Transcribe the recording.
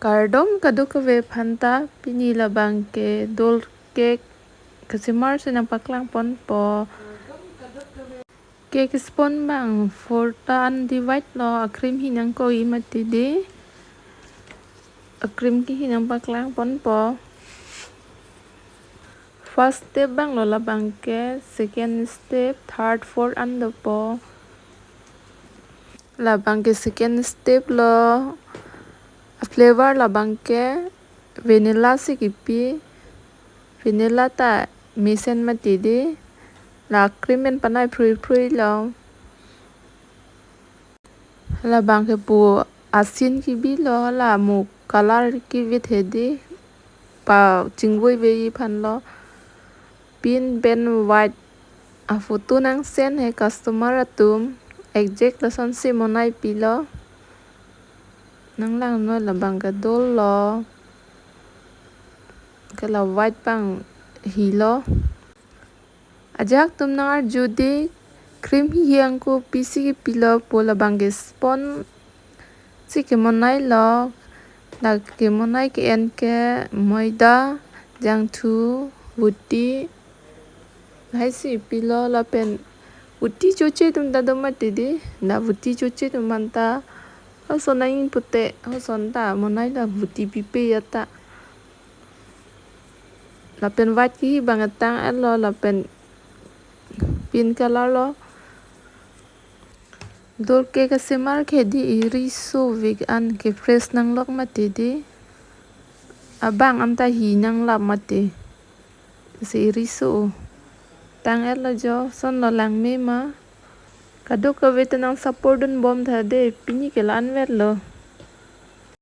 Kardom kaduk ve phanta pini labang ke dol ke kasimar sinang paklang pon po cake spon bang fortan divide lo akrim hinang ko imati di akrim ki hinang paklang pon po first step bang lo labang ke second step third fourth and po labang ke second step lo flavor labang ke vanilla si kipi vanilla ta misen mati di la cream en panai phrui phrui lo labang ke pu asin ki bi lo la mu color ki vi the di pa chingwei ve phan lo pin ben white a photo nang sen he customer atum exact la son si monai pi lo nang lang no labang ka dol lo ka la white pang hi lo ajak tum nang ar judi cream hi yang ko pisi ki pilo po labang ke spon si ke monai lo la ke monai ke en ke moida jang thu wuti hai si pilo la pen wuti choche tum da do mati di na wuti choche tum manta ho sonai putte ho son ta monai la wuti pipe yata la pen white ki bang atang lo la pen pin color lo dol ke kasimar ke di iri so vig an ke fresh nang lok mati di abang amta hi nang lap mati si iri so tang lo jo son lo lang me ma kaduk ka vetanang support dun bom tha de pini ke lan vet lo